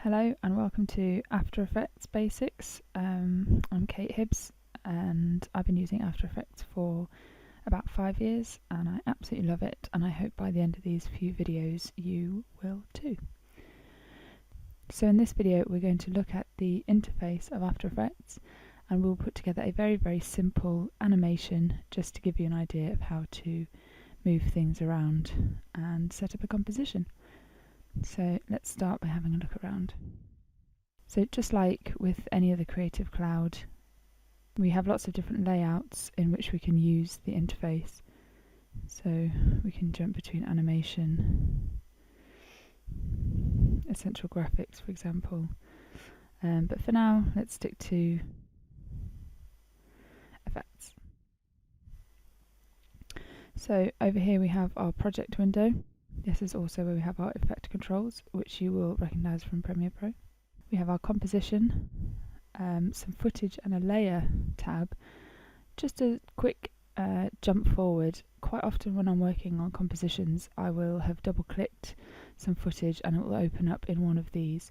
Hello and welcome to After Effects Basics. I'm Kate Hibbs and I've been using After Effects for about 5 years and I absolutely love it, and I hope by the end of these few videos you will too. So in this video we're going to look at the interface of After Effects, and we'll put together a very simple animation just to give you an idea of how to move things around and set up a composition. So let's start by having a look around. So just like with any other Creative Cloud, we have lots of different layouts in which we can use the interface. So we can jump between animation, essential graphics for example, but for now let's stick to effects. So over here we have our project window. This is also where we have our effect controls, which you will recognise from Premiere Pro. We have our composition, some footage and a layer tab. Just a quick jump forward. Quite often when I'm working on compositions I will have double clicked some footage and it will open up in one of these.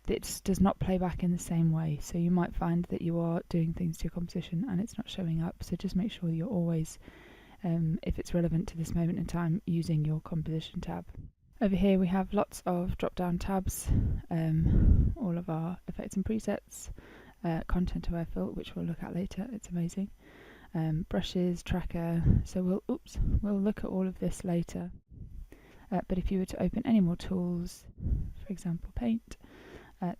It does not play back in the same way, so you might find that you are doing things to your composition and it's not showing up, so just make sure you're always, if it's relevant to this moment in time, using your composition tab. Over here we have lots of drop down tabs, all of our effects and presets, content aware fill, which we'll look at later, it's amazing, brushes, tracker, so we'll look at all of this later, but if you were to open any more tools, for example paint,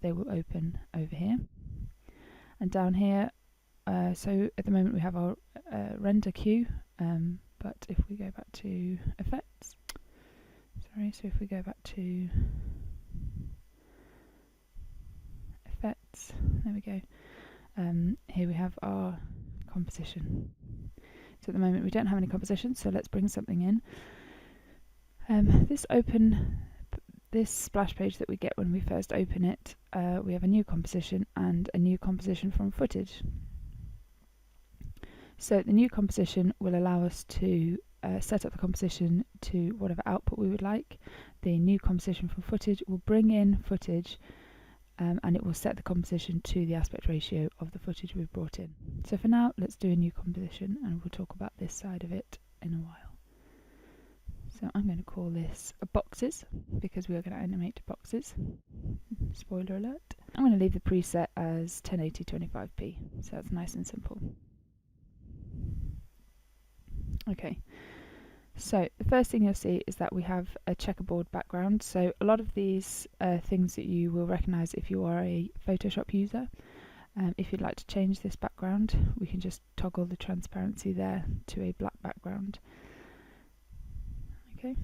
they will open over here. And down here, so at the moment we have our render queue, but if we go back to effects, so if we go back to effects, there we go, here we have our composition. So at the moment we don't have any composition, so let's bring something in. This splash page that we get when we first open it, we have a new composition and a new composition from footage. So the new composition will allow us to set up the composition to whatever output we would like. The new composition from footage will bring in footage and it will set the composition to the aspect ratio of the footage we've brought in. So for now let's do a new composition and we'll talk about this side of it in a while. So I'm going to call this boxes because we are going to animate boxes. Spoiler alert. I'm going to leave the preset as 1080 25p, so that's nice and simple. Okay, so the first thing you'll see is that we have a checkerboard background. So a lot of these things that you will recognise if you are a Photoshop user. If you'd like to change this background, we can just toggle the transparency there to a black background. Okay,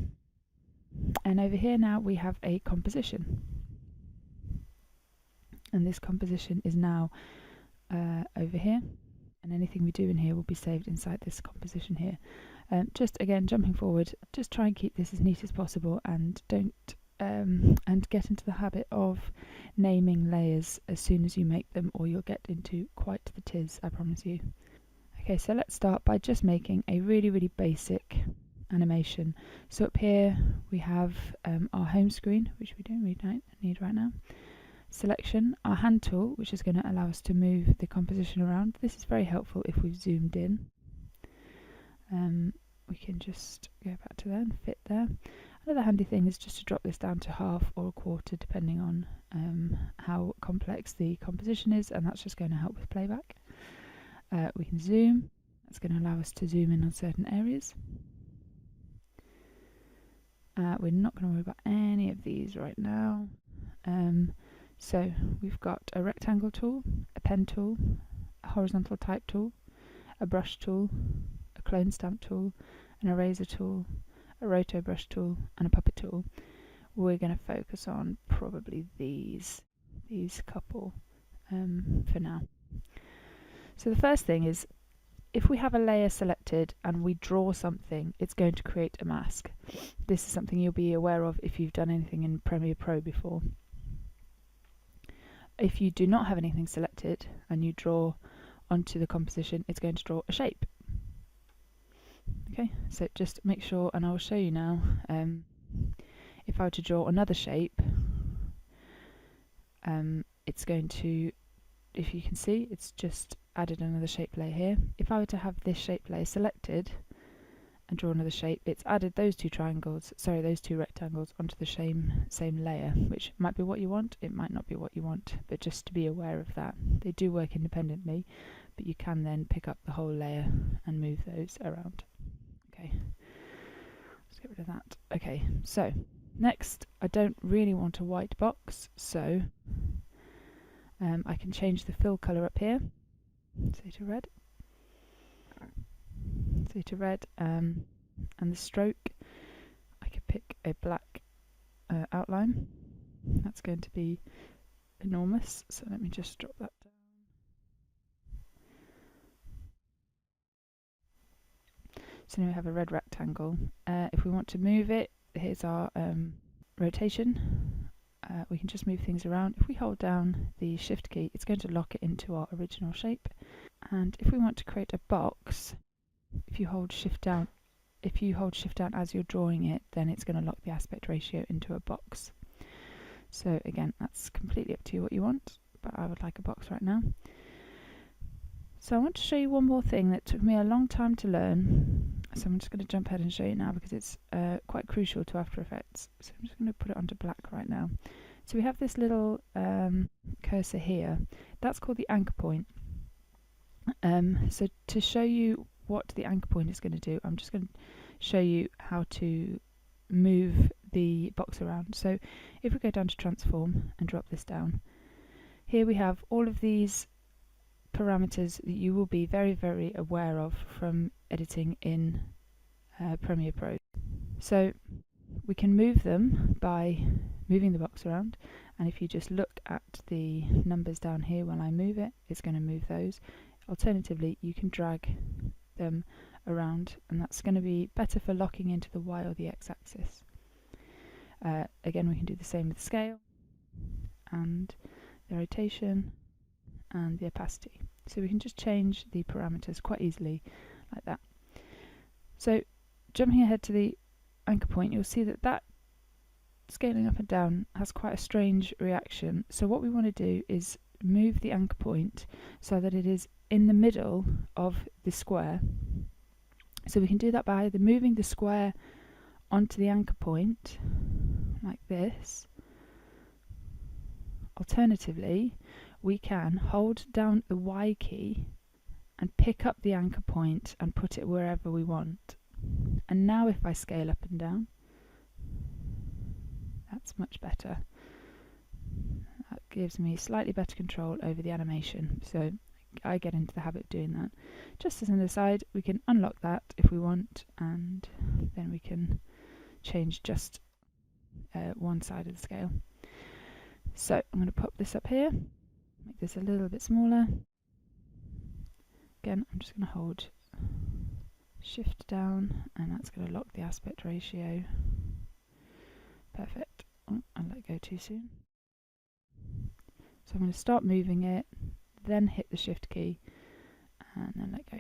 and over here now we have a composition, and this composition is now over here, and anything we do in here will be saved inside this composition here. Just again jumping forward, just try and keep this as neat as possible and don't and get into the habit of naming layers as soon as you make them or you'll get into quite the tiz, I promise you. Okay, so let's start by just making a really basic animation. So up here we have our home screen, which we don't need right now. Selection, our hand tool, which is going to allow us to move the composition around. This is very helpful if we've zoomed in. We can just go back to there and fit there. Another handy thing is just to drop this down to half or a quarter depending on how complex the composition is, and that's just going to help with playback. We can zoom, that's going to allow us to zoom in on certain areas. We're not going to worry about any of these right now. So we've got a rectangle tool, a pen tool, a horizontal type tool, a brush tool, a clone stamp tool, an eraser tool, a roto brush tool, and a puppet tool. We're going to focus on probably these couple for now. So the first thing is, if we have a layer selected and we draw something, it's going to create a mask. This is something you'll be aware of if you've done anything in Premiere Pro before. If you do not have anything selected and you draw onto the composition, it's going to draw a shape. Okay, so just make sure, and I will show you now, if I were to draw another shape, it's going to, if you can see, it's just added another shape layer here. If I were to have this shape layer selected and draw another shape, it's added those two rectangles onto the same layer, which might be what you want, it might not be what you want, but just to be aware of that. They do work independently, but you can then pick up the whole layer and move those around. Okay, let's get rid of that. Okay, so next, I don't really want a white box, so I can change the fill colour up here, say to red, and the stroke, I could pick a black outline. That's going to be enormous, so let me just drop that down. So now we have a red rectangle. If we want to move it, here's our rotation. We can just move things around. If we hold down the shift key, it's going to lock it into our original shape. And if we want to create a box, if you hold shift down as you're drawing it, then it's going to lock the aspect ratio into a box. So again, that's completely up to you what you want, but I would like a box right now. So I want to show you one more thing that took me a long time to learn. So I'm just going to jump ahead and show you now because it's quite crucial to After Effects. So I'm just going to put it onto black right now. So we have this little cursor here. That's called the anchor point. So to show you what the anchor point is going to do, I'm just going to show you how to move the box around. So if we go down to transform and drop this down, here we have all of these parameters that you will be very, very aware of from editing in Premiere Pro. So we can move them by moving the box around, and if you just look at the numbers down here when I move it, it's going to move those. Alternatively, you can drag them around, and that's going to be better for locking into the Y or the X axis. Again, we can do the same with scale and the rotation and the opacity. So we can just change the parameters quite easily like that. So jumping ahead to the anchor point, you'll see that that scaling up and down has quite a strange reaction. So what we want to do is move the anchor point so that it is in the middle of the square. So we can do that by either moving the square onto the anchor point like this. Alternatively, we can hold down the Y key and pick up the anchor point and put it wherever we want. And now if I scale up and down, that's much better. That gives me slightly better control over the animation, so I get into the habit of doing that. Just as an aside, we can unlock that if we want, and then we can change just one side of the scale. So I'm going to pop this up here, make this a little bit smaller. Again, I'm just going to hold shift down, and that's going to lock the aspect ratio. Perfect. Oh, I let go too soon. So I'm going to start moving it, then hit the shift key, and then let go.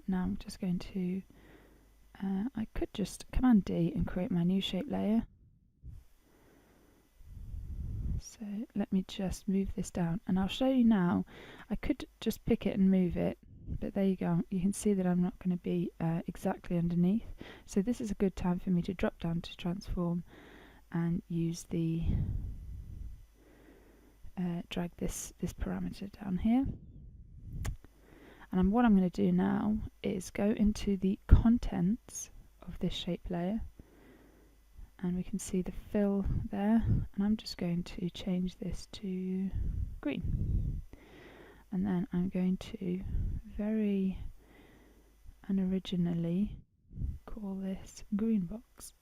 Now I'm just going to, I could just Command D and create my new shape layer. So let me just move this down, and I'll show you now. I could just pick it and move it, but there you go. You can see that I'm not going to be exactly underneath. So this is a good time for me to drop down to transform and use the drag this parameter down here. And what I'm going to do now is go into the contents of this shape layer, and we can see the fill there, and I'm just going to change this to green, and then I'm going to very unoriginally call this green box.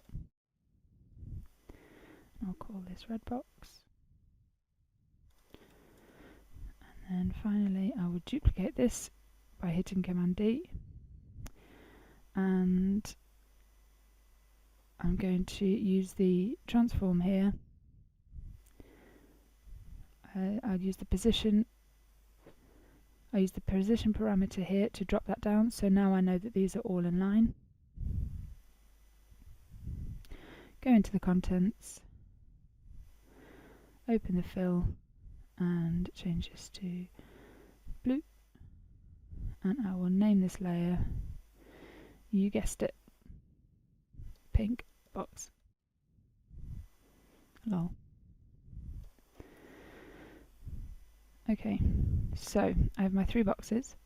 I'll call this red box, and then finally I will duplicate this by hitting Command D, and I'm going to use the transform here. I'll use the position. I use the position parameter here to drop that down, so now I know that these are all in line. Go into the contents, open the fill and change this to blue, and I will name this layer, you guessed it, pink box. Lol. Okay, so I have my 3 boxes,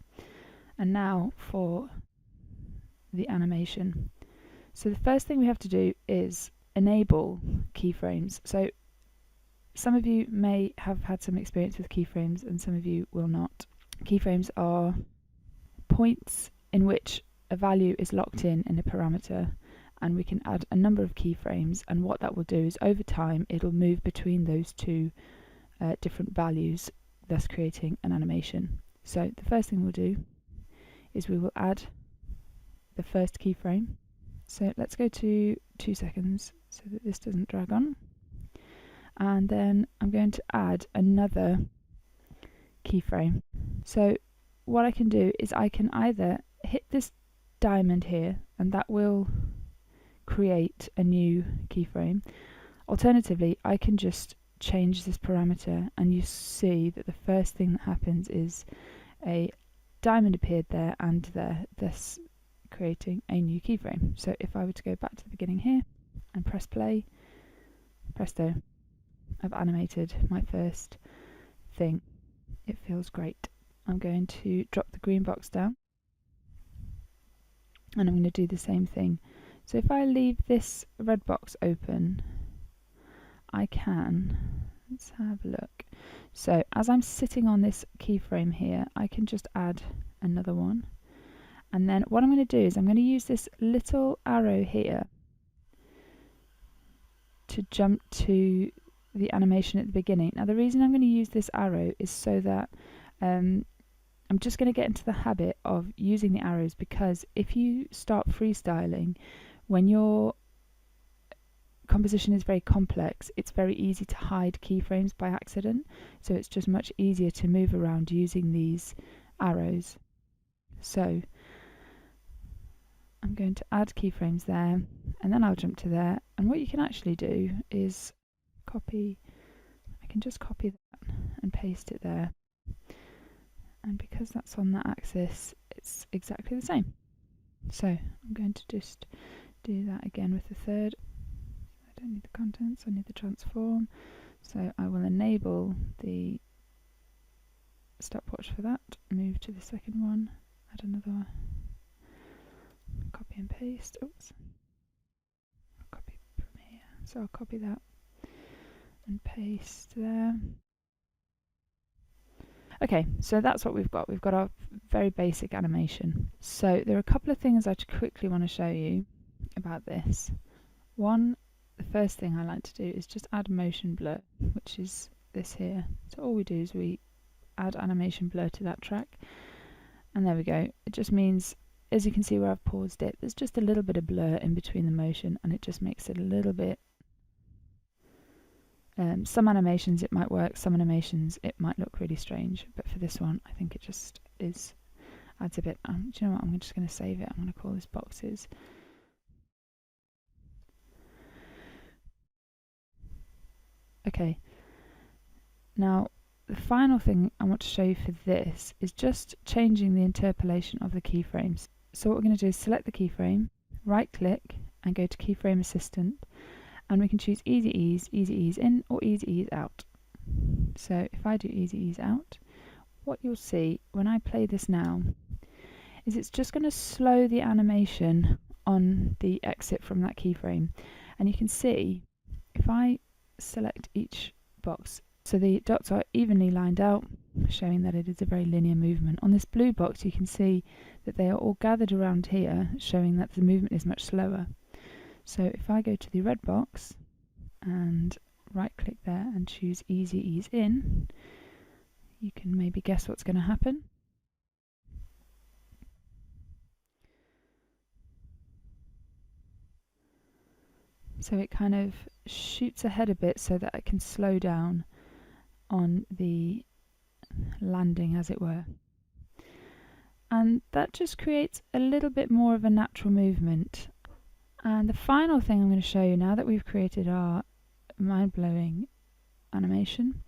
and now for the animation. So the first thing we have to do is enable keyframes. So some of you may have had some experience with keyframes and some of you will not. Keyframes are points in which a value is locked in a parameter, and we can add a number of keyframes, and what that will do is over time it'll move between those two different values, thus creating an animation. So the first thing we'll do is we will add the first keyframe. So let's go to 2 seconds so that this doesn't drag on, and then I'm going to add another keyframe. So what I can do is I can either hit this diamond here and that will create a new keyframe. Alternatively, I can just change this parameter and you see that the first thing that happens is a diamond appeared there and there, thus creating a new keyframe. So if I were to go back to the beginning here and press play, presto, I've animated my first thing. It feels great. I'm going to drop the green box down and I'm going to do the same thing. So if I leave this red box open, I can, let's have a look. So as I'm sitting on this keyframe here, I can just add another one. And then what I'm going to do is I'm going to use this little arrow here to jump to the animation at the beginning. Now the reason I'm going to use this arrow is so that I'm just going to get into the habit of using the arrows, because if you start freestyling, when your composition is very complex, it's very easy to hide keyframes by accident. So it's just much easier to move around using these arrows. So I'm going to add keyframes there, and then I'll jump to there. And what you can actually do is copy, I can just copy that and paste it there. And because that's on that axis, it's exactly the same. So I'm going to just do that again with the third. I don't need the contents, I need the transform. So I will enable the stopwatch for that, move to the second one, add another one, copy and paste. Oops. I'll copy from here. So I'll copy that and paste there. Okay, so that's what we've got. We've got our very basic animation. So there are a couple of things I quickly want to show you about this. One, the first thing I like to do is just add motion blur, which is this here. So all we do is we add animation blur to that track, and there we go. It just means, as you can see where I've paused it, there's just a little bit of blur in between the motion, and it just makes it a little bit. Some animations it might work, some animations it might look really strange, but for this one I think it just adds a bit. Do you know what, I'm just going to save it. I'm going to call this boxes. Okay, now the final thing I want to show you for this is just changing the interpolation of the keyframes. So what we're going to do is select the keyframe, right click and go to Keyframe Assistant, and we can choose Easy Ease in or Easy Ease out. So if I do Easy Ease out, what you'll see when I play this now is it's just going to slow the animation on the exit from that keyframe. And you can see if I select each box, so the dots are evenly lined out, showing that it is a very linear movement. On this blue box you can see that they are all gathered around here, showing that the movement is much slower. So if I go to the red box and right click there and choose Easy Ease in, you can maybe guess what's going to happen. So it kind of shoots ahead a bit so that it can slow down on the landing, as it were. And that just creates a little bit more of a natural movement. And the final thing I'm going to show you, now that we've created our mind-blowing animation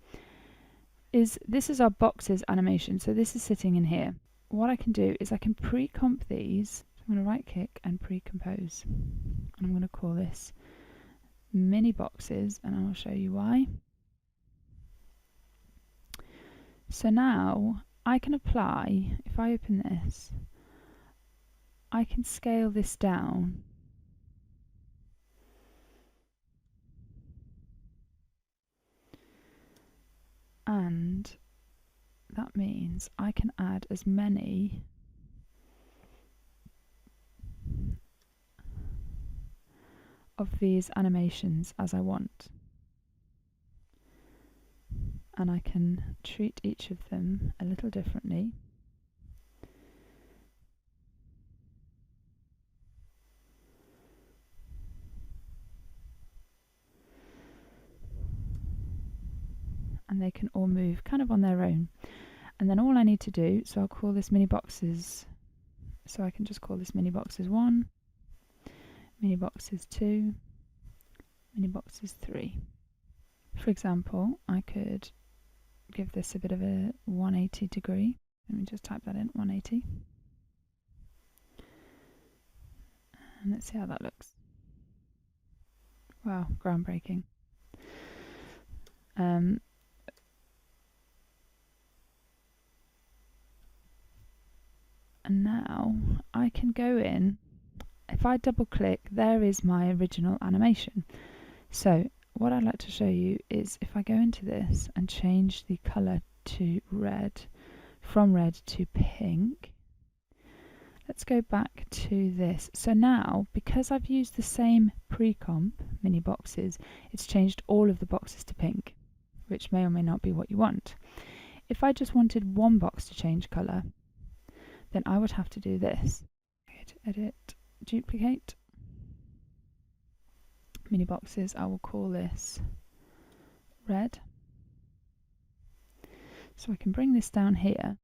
is this is our boxes animation. So this is sitting in here. What I can do is I can pre-comp these. So I'm going to right click and pre-compose. And I'm going to call this mini boxes, and I will show you why. So now I can apply, if I open this, I can scale this down. And that means I can add as many of these animations as I want. And I can treat each of them a little differently. And they can all move kind of on their own. And then all I need to do, so I'll call this mini boxes, so I can just call this mini boxes 1, mini boxes 2, mini boxes 3. For example, I could give this a bit of a 180 degree. Let me just type that in, 180. And let's see how that looks. Wow, groundbreaking. And now I can go in, if I double click, there is my original animation. So what I'd like to show you is if I go into this and change the colour to red, from red to pink, let's go back to this. So now, because I've used the same pre-comp mini boxes, it's changed all of the boxes to pink, which may or may not be what you want. If I just wanted one box to change colour, then I would have to do this. Edit, duplicate, mini boxes, I will call this red. So I can bring this down here.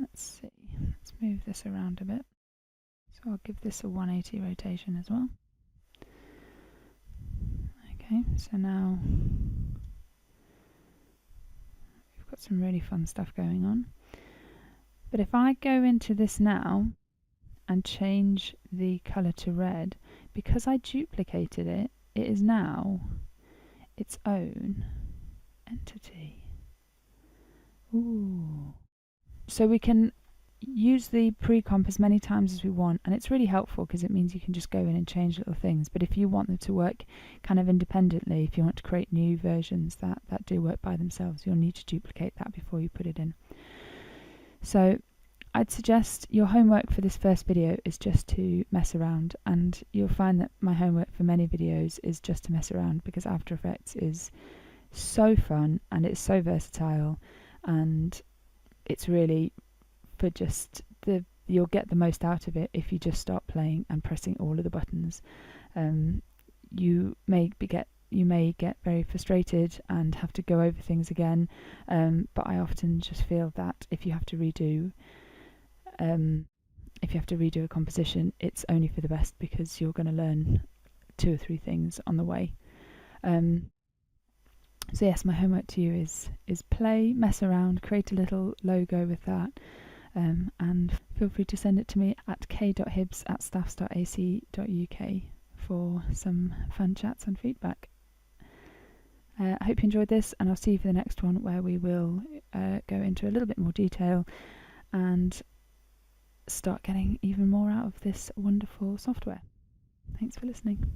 Let's see, let's move this around a bit. So I'll give this a 180 rotation as well. Okay, so now we've got some really fun stuff going on. But if I go into this now and change the colour to red, because I duplicated it, it is now its own entity. Ooh. So we can use the pre-comp as many times as we want, and it's really helpful because it means you can just go in and change little things. But if you want them to work kind of independently, if you want to create new versions that do work by themselves, you'll need to duplicate that before you put it in. So I'd suggest your homework for this first video is just to mess around, and you'll find that my homework for many videos is just to mess around, because After Effects is so fun and it's so versatile, and it's really for just you'll get the most out of it if you just start playing and pressing all of the buttons. You may get very frustrated and have to go over things again, but I often just feel that if you have to redo a composition, it's only for the best, because you're going to learn 2 or 3 things on the way. So yes, my homework to you is play, mess around, create a little logo with that, and feel free to send it to me at k.hibbs@staffs.ac.uk for some fun chats and feedback. I hope you enjoyed this, and I'll see you for the next one, where we will go into a little bit more detail and start getting even more out of this wonderful software. Thanks for listening.